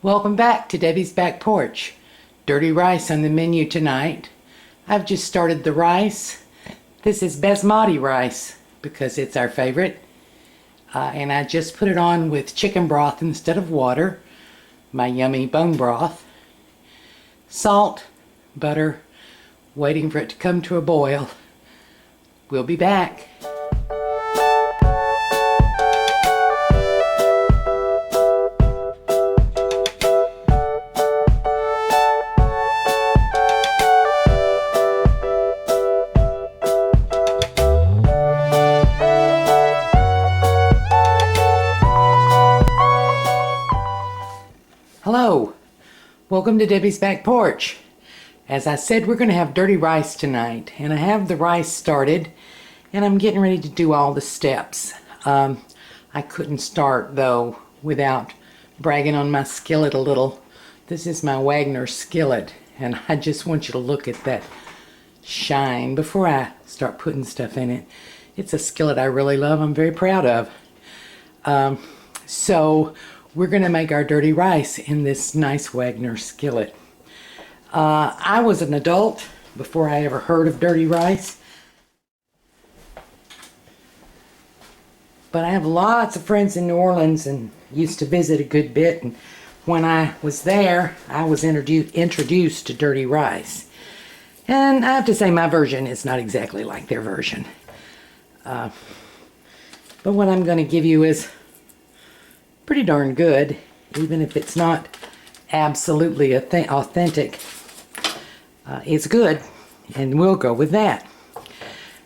Welcome back to Debbie's Back Porch. Dirty rice on the menu tonight. I've just started the rice. This is basmati rice because it's our favorite. And I just put it on with chicken broth instead of water. My yummy bone broth. Salt, butter, waiting for it to come to a boil. We'll be back. Hello, welcome to Debbie's Back Porch. As I said, we're going to have dirty rice tonight, and I have the rice started, and I'm getting ready to do all the steps. I couldn't start, though, without bragging on my skillet a little. This is my Wagner skillet, and I just want you to look at that shine before I start putting stuff in it. It's a skillet I really love. I'm very proud of. So we're going to make our dirty rice in this nice Wagner skillet. I was an adult before I ever heard of dirty rice. But I have lots of friends in New Orleans and used to visit a good bit. And when I was there, I was introduced to dirty rice. And I have to say my version is not exactly like their version. But what I'm going to give you is pretty darn good, even if it's not absolutely authentic. It's good, and we'll go with that.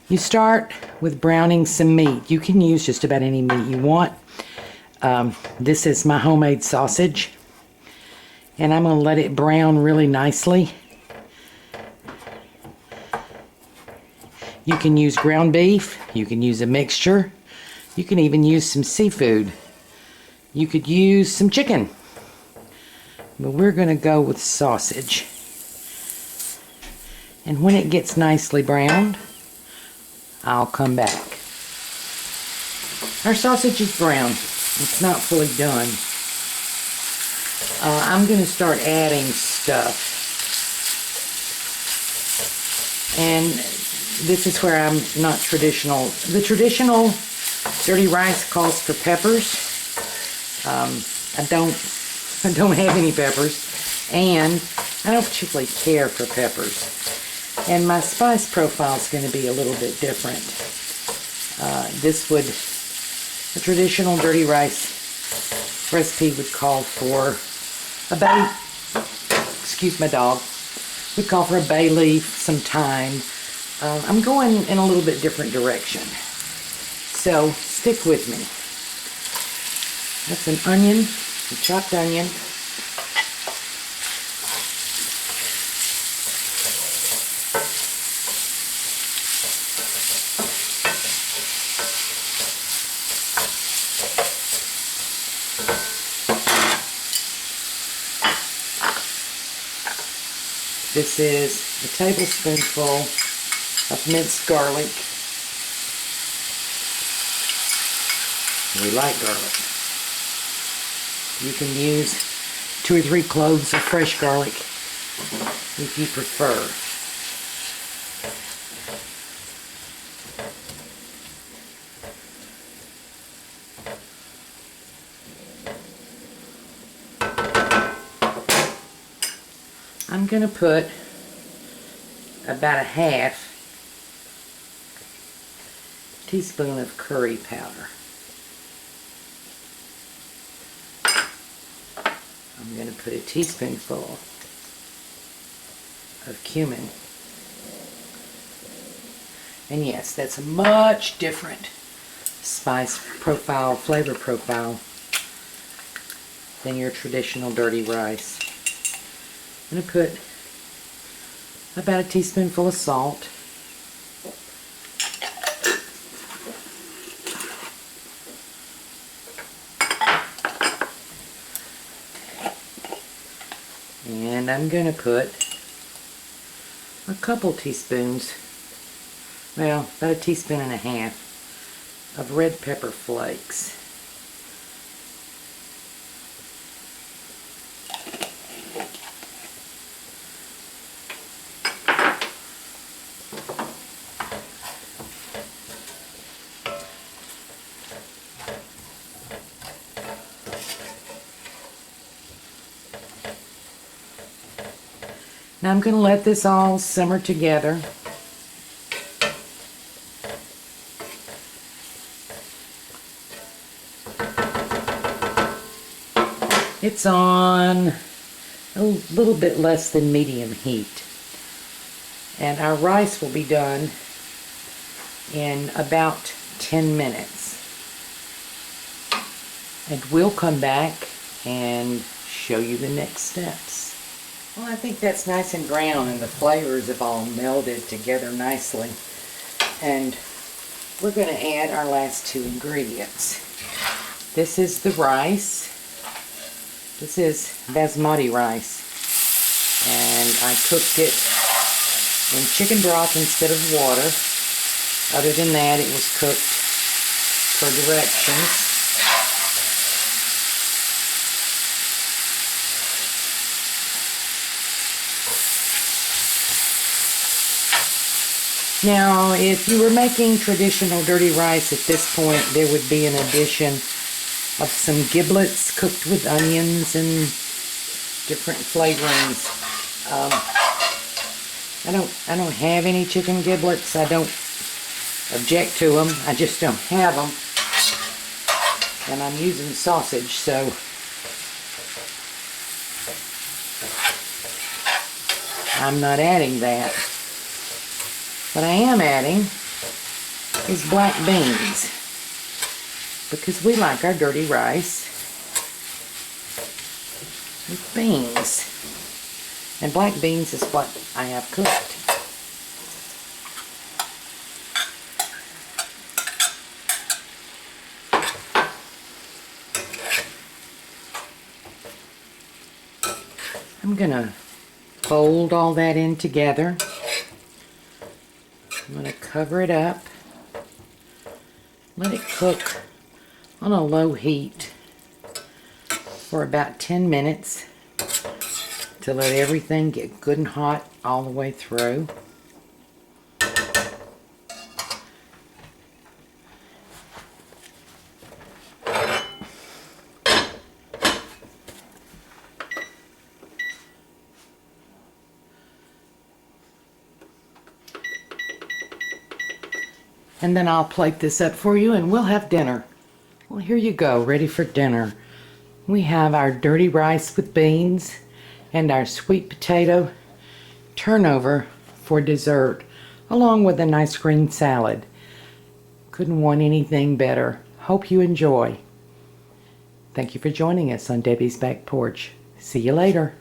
You start with browning some meat. You can use just about any meat you want. This is my homemade sausage, and I'm going to let it brown really nicely. You can use ground beef. You can use a mixture. You can even use some seafood. You could use some chicken, but we're going to go with sausage. And when it gets nicely browned, I'll come back. Our sausage is brown. It's not fully done. I'm going to start adding stuff. And this is where I'm not traditional. The traditional dirty rice calls for peppers. I don't have any peppers, and I don't particularly care for peppers. And my spice profile is going to be a little bit different. A traditional dirty rice recipe would call for a bay, excuse my dog, would call for a bay leaf, some thyme. I'm going in a little bit different direction. So stick with me. That's an onion, a chopped onion. This is a tablespoonful of minced garlic. We like garlic. You can use 2 or 3 cloves of fresh garlic if you prefer. I'm going to put about a half teaspoon of curry powder. I'm going to put a teaspoonful of cumin. And yes, that's a much different spice profile, flavor profile than your traditional dirty rice. I'm going to put about a teaspoonful of salt. And I'm going to put a couple teaspoons, well, about a teaspoon and a half of red pepper flakes. Now I'm going to let this all simmer together. It's on a little bit less than medium heat. And our rice will be done in about 10 minutes. And we'll come back and show you the next steps. Well, I think that's nice and brown and the flavors have all melded together nicely. And we're going to add our last two ingredients. This is the rice. This is basmati rice. And I cooked it in chicken broth instead of water. Other than that, it was cooked per directions. Now, if you were making traditional dirty rice at this point, there would be an addition of some giblets cooked with onions and different flavorings. I don't have any chicken giblets. I don't object to them. I just don't have them. And I'm using sausage, so I'm not adding that. What I am adding is black beans, because we like our dirty rice with beans. And black beans is what I have cooked. I'm gonna fold all that in together. I'm going to cover it up, let it cook on a low heat for about 10 minutes to let everything get good and hot all the way through. And then I'll plate this up for you and we'll have dinner. Well, here you go, ready for dinner. We have our dirty rice with beans and our sweet potato turnover for dessert, along with a nice green salad. Couldn't want anything better. Hope you enjoy. Thank you for joining us on Debbie's Back Porch. See you later.